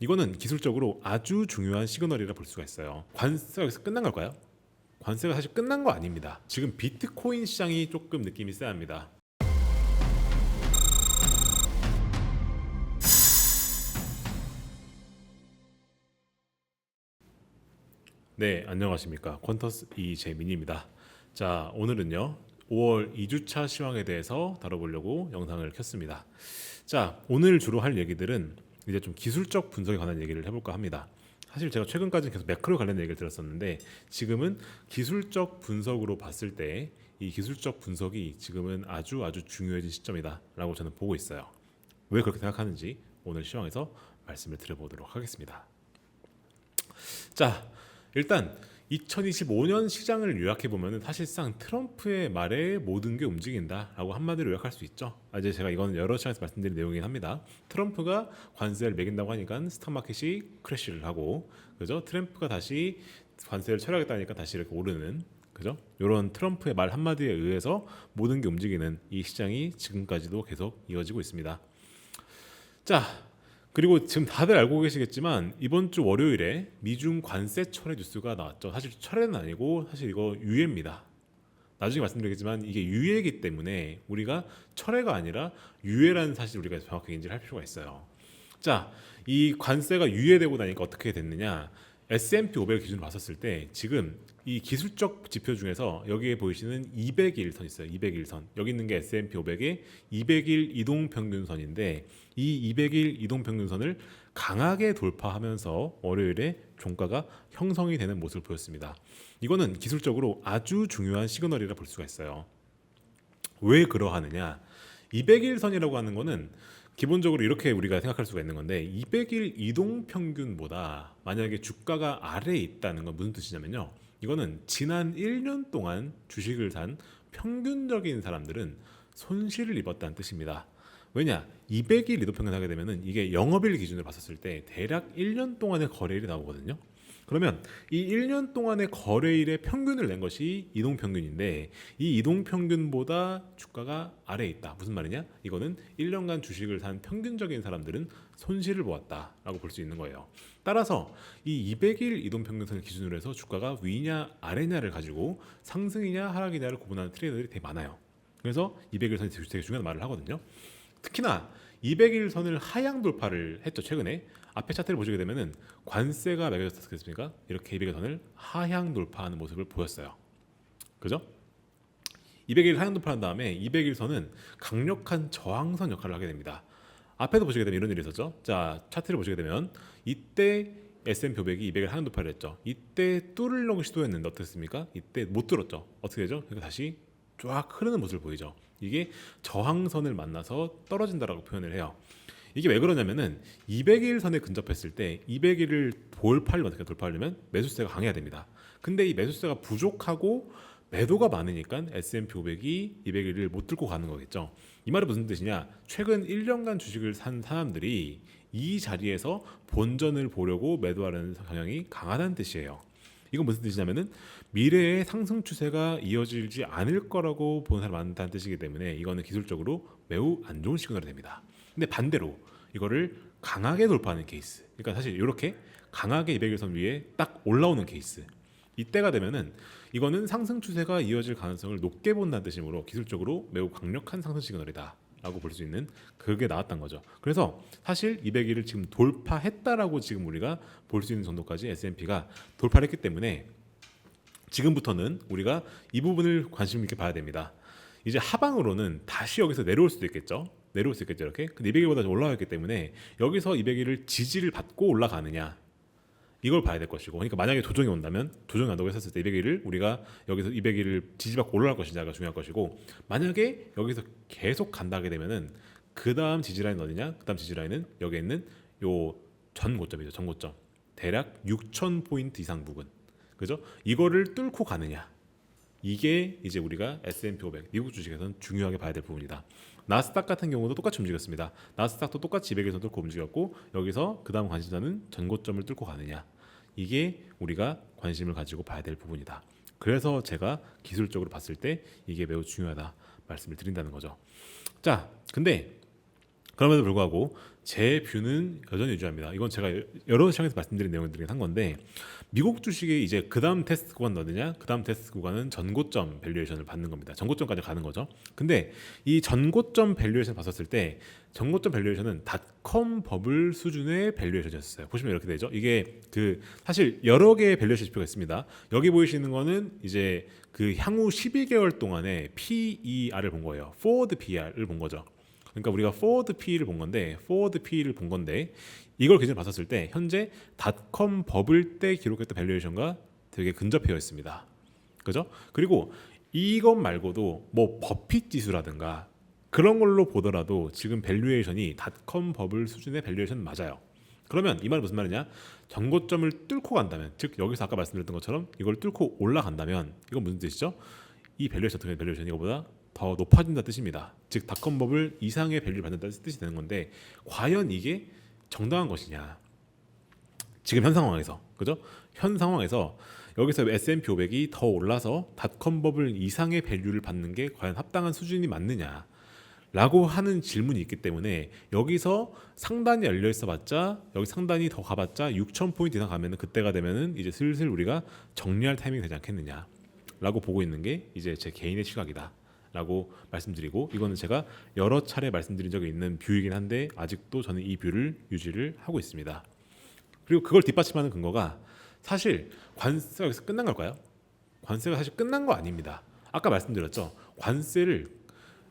이거는 기술적으로 아주 중요한 시그널이라 볼 수가 있어요. 관세가 여기서 끝난 걸까요? 관세가 사실 끝난 거 아닙니다. 지금 비트코인 시장이 조금 느낌이 쎄합니다. 네, 안녕하십니까. 퀀터스 이재민입니다. 자, 오늘은요. 5월 2주차 시황에 대해서 다뤄보려고 영상을 켰습니다. 자, 오늘 주로 할 얘기들은 이제 좀 기술적 분석에 관한 얘기를 해볼까 합니다. 사실 제가 최근까지는 계속 매크로 관련된 얘기를 들었었는데 지금은 기술적 분석으로 봤을 때 이 기술적 분석이 지금은 아주 중요해진 시점이다라고 저는 보고 있어요. 왜 그렇게 생각하는지 오늘 시황에서 말씀을 드려보도록 하겠습니다. 자, 일단 2025년 시장을 요약해 보면은 사실상 트럼프의 말에 모든 게 움직인다라고 한마디로 요약할 수 있죠. 이제 제가 이거는 여러 차례에서 말씀드린 내용이긴 합니다. 트럼프가 관세를 매긴다고 하니까 스탁마켓이 크래시를 하고, 그죠? 트럼프가 다시 관세를 철회하겠다니까 다시 이렇게 오르는, 그죠? 이런 트럼프의 말 한마디에 의해서 모든 게 움직이는 이 시장이 지금까지도 계속 이어지고 있습니다. 자, 그리고 지금 다들 알고 계시겠지만 이번 주 월요일에 미중 관세 철회 뉴스가 나왔죠. 사실 철회는 아니고 사실 이거 유예입니다. 나중에 말씀드리겠지만 이게 유예이기 때문에 우리가 철회가 아니라 유예라는 사실 우리가 정확하게 인지를 할 필요가 있어요. 자, 이 관세가 유예되고 나니까 어떻게 됐느냐? S&P 500 기준으로 봤었을 때 지금 이 기술적 지표 중에서 여기에 보이시는 200일선 있어요. 200일선. 여기 있는 게 S&P 500의 200일 이동평균선인데 이 200일 이동평균선을 강하게 돌파하면서 월요일에 종가가 형성이 되는 모습을 보였습니다. 이거는 기술적으로 아주 중요한 시그널이라 볼 수가 있어요. 왜 그러하느냐? 200일선이라고 하는 거는 기본적으로 이렇게 우리가 생각할 수가 있는 건데 200일 이동 평균보다 만약에 주가가 아래에 있다는 건 무슨 뜻이냐면요. 이거는 지난 1년 동안 주식을 산 평균적인 사람들은 손실을 입었다는 뜻입니다. 왜냐? 200일 이동 평균 하게 되면은 이게 영업일 기준으로 봤었을 때 대략 1년 동안의 거래일이 나오거든요. 그러면 이 1년 동안의 거래일의 평균을 낸 것이 이동평균인데 이 이동평균보다 주가가 아래에 있다. 무슨 말이냐? 이거는 1년간 주식을 산 평균적인 사람들은 손실을 보았다라고 볼 수 있는 거예요. 따라서 이 200일 이동평균선을 기준으로 해서 주가가 위냐 아래냐를 가지고 상승이냐 하락이냐를 구분하는 트레이더들이 되게 많아요. 그래서 200일선이 되게 중요한 말을 하거든요. 특히나 200일선을 하향 돌파를 했죠. 최근에 앞에 차트를 보시게 되면은 관세가 매겨졌겠습니까? 이렇게 200일선을 하향 돌파하는 모습을 보였어요. 그죠? 200일 하향 돌파한 다음에 200일선은 강력한 저항선 역할을 하게 됩니다. 앞에도 보시게 되면 이런 일이 있었죠. 자, 차트를 보시게 되면 이때 S&P 500이 200일 하향 돌파를 했죠. 이때 뚫으려고 시도했는데 어땠습니까? 이때 못 뚫었죠. 어떻게 되죠? 그러니까 다시 쫙 흐르는 모습을 보이죠. 이게 저항선을 만나서 떨어진다라고 표현을 해요. 이게 왜 그러냐면은 200일 선에 근접했을 때 200일을 돌파하려면 매수세가 강해야 됩니다. 근데 이 매수세가 부족하고 매도가 많으니까 S&P 500이 200일을 못 뚫고 가는 거겠죠. 이 말은 무슨 뜻이냐? 최근 1년간 주식을 산 사람들이 이 자리에서 본전을 보려고 매도하려는 경향이 강하다는 뜻이에요. 이건 무슨 뜻이냐면은 미래의 상승 추세가 이어지지 않을 거라고 보는 사람이 많다는 뜻이기 때문에 이거는 기술적으로 매우 안 좋은 시그널이 됩니다. 근데 반대로 이거를 강하게 돌파하는 케이스, 그러니까 사실 이렇게 강하게 200일선 위에 딱 올라오는 케이스, 이때가 되면은 이거는 상승 추세가 이어질 가능성을 높게 본다는 뜻이므로 기술적으로 매우 강력한 상승 시그널이다 라고 볼 수 있는 그게 나왔던 거죠. 그래서 사실 200일을 지금 돌파했다라고 지금 우리가 볼 수 있는 정도까지 S&P가 돌파를 했기 때문에 지금부터는 우리가 이 부분을 관심 있게 봐야 됩니다. 이제 하방으로는 다시 여기서 내려올 수도 있겠죠. 내려올 수 있겠죠. 이렇게. 근데 200일보다 올라가기 때문에 여기서 200일을 지지를 받고 올라가느냐, 이걸 봐야 될 것이고, 그러니까 만약에 조정이 온다면 조정이 온다고 했었을 때 200일을 우리가 여기서 200일을 지지받고 올라갈 것이냐가 중요할 것이고, 만약에 여기서 계속 간다 하게 되면은 그 다음 지지라인 어디냐? 그 다음 지지라인은 여기 있는 요 전고점이죠. 전고점 대략 6,000포인트 이상 부근, 그죠? 이거를 뚫고 가느냐, 이게 이제 우리가 S&P 500 미국 주식에서는 중요하게 봐야 될 부분이다. 나스닥 같은 경우도 똑같이 움직였습니다. 나스닥도 똑같이 200에서 뚫고 움직였고, 여기서 그 다음 관심사는 전고점을 뚫고 가느냐, 이게 우리가 관심을 가지고 봐야 될 부분이다. 그래서 제가 기술적으로 봤을 때 이게 매우 중요하다 말씀을 드린다는 거죠. 자, 근데 그럼에도 불구하고 제 뷰는 여전히 유지합니다. 이건 제가 여러 시간에서 말씀드린 내용들이긴 한 건데, 미국 주식의 이제 그다음 테스트 구간 어디냐? 그다음 테스트 구간은 전고점 밸류에이션을 받는 겁니다. 전고점까지 가는 거죠. 근데 이 전고점 밸류에이션 봤었을 때 전고점 밸류에이션은 닷컴 버블 수준의 밸류에이션이었어요. 보시면 이렇게 되죠. 이게 그 사실 여러 개의 밸류에이션 지표가 있습니다. 여기 보이시는 거는 이제 그 향후 12개월 동안의 PER을 본 거예요. Forward PER을 본 거죠. 그러니까 우리가 forward P를 본 건데, 이걸 기준으로 봤었을 때 현재 닷컴 버블 때 기록했던 밸류에이션과 되게 근접해어 있습니다. 그죠? 그리고 이것 말고도 뭐 버핏 지수라든가 그런 걸로 보더라도 지금 밸류에이션이 닷컴 버블 수준의 밸류에이션 맞아요. 그러면 이 말은 무슨 말이냐? 전고점을 뚫고 간다면, 즉 여기서 아까 말씀드렸던 것처럼 이걸 뚫고 올라간다면, 이건 무슨 뜻이죠? 이 밸류에이션 이거보다 더 높아진다 뜻입니다. 즉 닷컴 버블 이상의 밸류를 받는다는 뜻이 되는 건데, 과연 이게 정당한 것이냐? 지금 현 상황에서, 그죠? 현 상황에서 여기서 S&P 500이 더 올라서 닷컴 버블 이상의 밸류를 받는 게 과연 합당한 수준이 맞느냐? 라고 하는 질문이 있기 때문에, 여기서 상단이 열려 있어 봤자, 여기 상단이 더 가봤자 6,000포인트 이상 가면은, 그때가 되면은 이제 슬슬 우리가 정리할 타이밍이 되지 않겠느냐 라고 보고 있는 게 이제 제 개인의 시각이다 라고 말씀드리고, 이거는 제가 여러 차례 말씀드린 적이 있는 뷰이긴 한데 아직도 저는 이 뷰를 유지를 하고 있습니다. 그리고 그걸 뒷받침하는 근거가, 사실 관세가 여기서 끝난 걸까요? 관세가 사실 끝난 거 아닙니다. 아까 말씀드렸죠. 관세를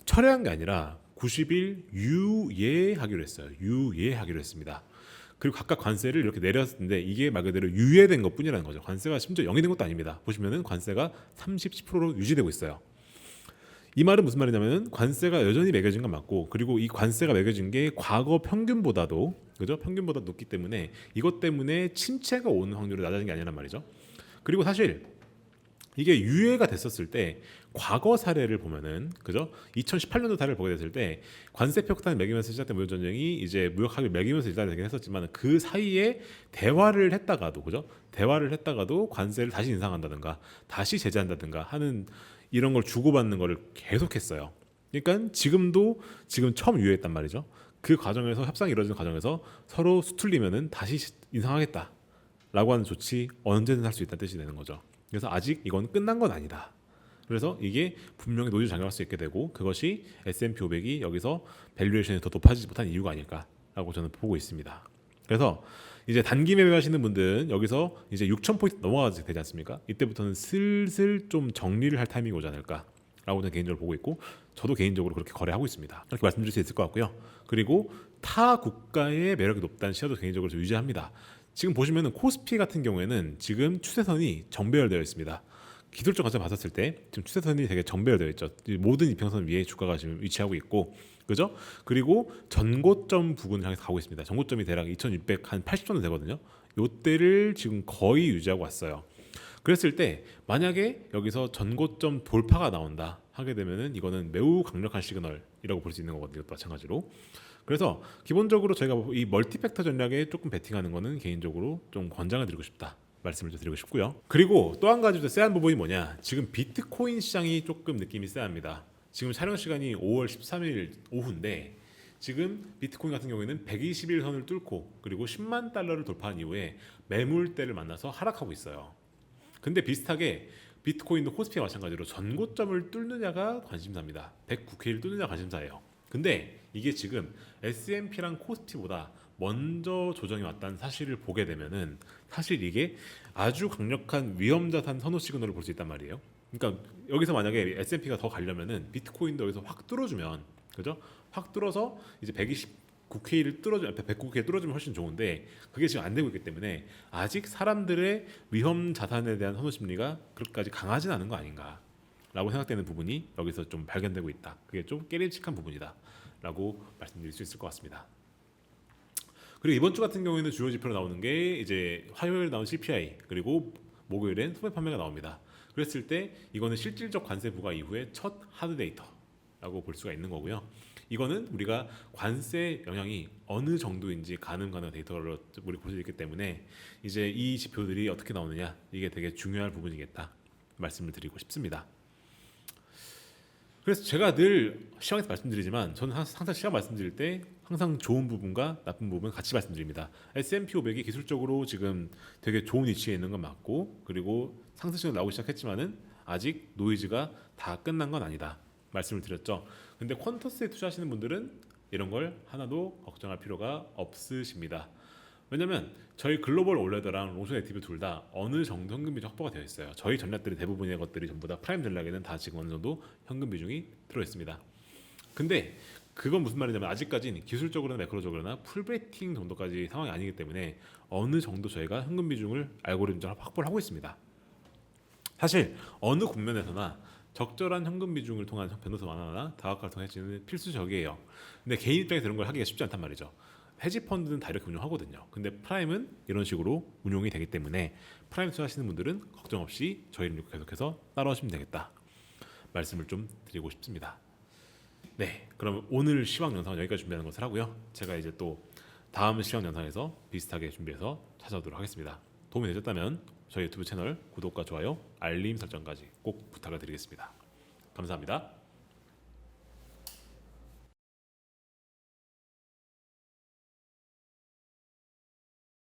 철회한 게 아니라 90일 유예하기로 했어요. 유예하기로 했습니다. 그리고 각각 관세를 이렇게 내렸는데 이게 말 그대로 유예된 것뿐이라는 거죠. 관세가 심지어 0이 된 것도 아닙니다. 보시면은 관세가 30, 10%로 유지되고 있어요. 이 말은 무슨 말이냐면, 관세가 여전히 매겨진 건 맞고, 그리고 이 관세가 매겨진 게 과거 평균보다도, 그죠? 평균보다 높기 때문에 이것 때문에 침체가 오는 확률이 낮아진 게 아니란 말이죠. 그리고 사실 이게 유예가 됐었을 때 과거 사례를 보면은, 그죠? 2018년도 사례를 보게 됐을 때 관세 폭탄을 매기면서 시작된 무역 전쟁이 이제 무역 합의를 매기면서 일단되긴 했었지만, 그 사이에 대화를 했다가도, 그죠? 대화를 했다가도 관세를 다시 인상한다든가 다시 제재한다든가 하는 이런 걸 주고받는 거를 계속했어요. 그러니까 지금 처음 유예했단 말이죠. 그 과정에서, 협상이 이루어지는 과정에서 서로 수틀리면은 다시 인상하겠다라고 하는 조치 언제든 할 수 있다는 뜻이 되는 거죠. 그래서 아직 이건 끝난 건 아니다. 그래서 이게 분명히 노즐 작용할 수 있게 되고, 그것이 S&P 500이 여기서 밸류에이션이 더 높아지지 못한 이유가 아닐까라고 저는 보고 있습니다. 그래서 이제 단기 매매하시는 분들은 여기서 이제 6,000포인트 넘어가게 되지 않습니까? 이때부터는 슬슬 좀 정리를 할 타이밍이 오지 않을까라고 저는 개인적으로 보고 있고, 저도 개인적으로 그렇게 거래하고 있습니다. 이렇게 말씀드릴 수 있을 것 같고요. 그리고 타 국가의 매력이 높다는 시야도 개인적으로 좀 유지합니다. 지금 보시면은 코스피 같은 경우에는 지금 추세선이 정배열되어 있습니다. 기술적 관점 봤었을 때 지금 추세선이 되게 정배열되어 있죠. 모든 이평선 위에 주가가 지금 위치하고 있고, 그죠? 그리고 전고점 부근을 향해서 가고 있습니다. 전고점이 대략 2,600 한 80 정도 되거든요. 요때를 지금 거의 유지하고 왔어요. 그랬을 때 만약에 여기서 전고점 돌파가 나온다 하게 되면은 이거는 매우 강력한 시그널이라고 볼 수 있는 거거든요. 마찬가지로. 그래서 기본적으로 저희가 이 멀티팩터 전략에 조금 베팅하는 거는 개인적으로 좀 권장을 드리고 싶다 말씀을 좀 드리고 싶고요. 그리고 또 한 가지 더 쎄한 부분이 뭐냐, 지금 비트코인 시장이 조금 느낌이 쎄합니다. 지금 촬영 시간이 5월 13일 오후인데, 지금 비트코인 같은 경우에는 120일 선을 뚫고 그리고 10만 달러를 돌파한 이후에 매물대를 만나서 하락하고 있어요. 근데 비슷하게 비트코인도 코스피와 마찬가지로 전고점을 뚫느냐가 관심사입니다. 109K를 뚫느냐가 관심사예요. 근데 이게 지금 S&P랑 코스피보다 먼저 조정이 왔다는 사실을 보게 되면은, 사실 이게 아주 강력한 위험자산 선호 시그널을 볼 수 있단 말이에요. 그러니까 여기서 만약에 S&P가 더 가려면은 비트코인도 여기서 확 뚫어주면, 그죠? 확 뚫어서 이제 129K를 뚫어주면, 109K 뚫어주면 훨씬 좋은데, 그게 지금 안 되고 있기 때문에 아직 사람들의 위험 자산에 대한 선호 심리가 그렇게까지 강하진 않은 거 아닌가라고 생각되는 부분이 여기서 좀 발견되고 있다. 그게 좀 깨림칙한 부분이다라고 말씀드릴 수 있을 것 같습니다. 그리고 이번 주 같은 경우에는 주요 지표로 나오는 게 이제 화요일 나온 CPI, 그리고 목요일엔 소매 판매가 나옵니다. 그랬을 때 이거는 실질적 관세 부과 이후에 첫 하드 데이터라고 볼 수가 있는 거고요. 이거는 우리가 관세 영향이 어느 정도인지 가늠가능한 데이터로 우리 볼 수 있기 때문에, 이제 이 지표들이 어떻게 나오느냐, 이게 되게 중요한 부분이겠다 말씀을 드리고 싶습니다. 그래서 제가 늘 시황에서 말씀드리지만 저는 항상 시황 말씀드릴 때 항상 좋은 부분과 나쁜 부분 같이 말씀드립니다. S&P 500이 기술적으로 지금 되게 좋은 위치에 있는 건 맞고, 그리고 상승신호 나오기 시작했지만은 아직 노이즈가 다 끝난 건 아니다 말씀을 드렸죠. 근데 퀀터스에 투자하시는 분들은 이런 걸 하나도 걱정할 필요가 없으십니다. 왜냐면 저희 글로벌 올레더랑 롱숏 액티브 둘 다 어느 정도 현금 비중 확보가 되어 있어요. 저희 전략들이 대부분의 것들이 전부 다 프라임 전략에는 다 지금 어느 정도 현금 비중이 들어 있습니다. 근데 그건 무슨 말이냐면 아직까지는 기술적으로나 매크로적으로나 풀베팅 정도까지 상황이 아니기 때문에 어느 정도 저희가 현금 비중을 알고리즘적으로 확보를 하고 있습니다. 사실 어느 국면에서나 적절한 현금 비중을 통한 변동성 완화나 다각화를 통해 지는 필수적이에요. 근데 개인 입장에서 이런 걸 하기가 쉽지 않단 말이죠. 헤지 펀드는 다 이렇게 운영하거든요. 근데 프라임은 이런 식으로 운용이 되기 때문에 프라임 투자하시는 분들은 걱정 없이 저희를 믿고 계속해서 따라오시면 되겠다 말씀을 좀 드리고 싶습니다. 네, 그럼 오늘 시황 영상은 여기까지 준비하는 것을 하고요. 제가 이제 또 다음 시황 영상에서 비슷하게 준비해서 찾아오도록 하겠습니다. 도움이 되셨다면 저희 유튜브 채널 구독과 좋아요, 알림 설정까지 꼭 부탁을 드리겠습니다. 감사합니다.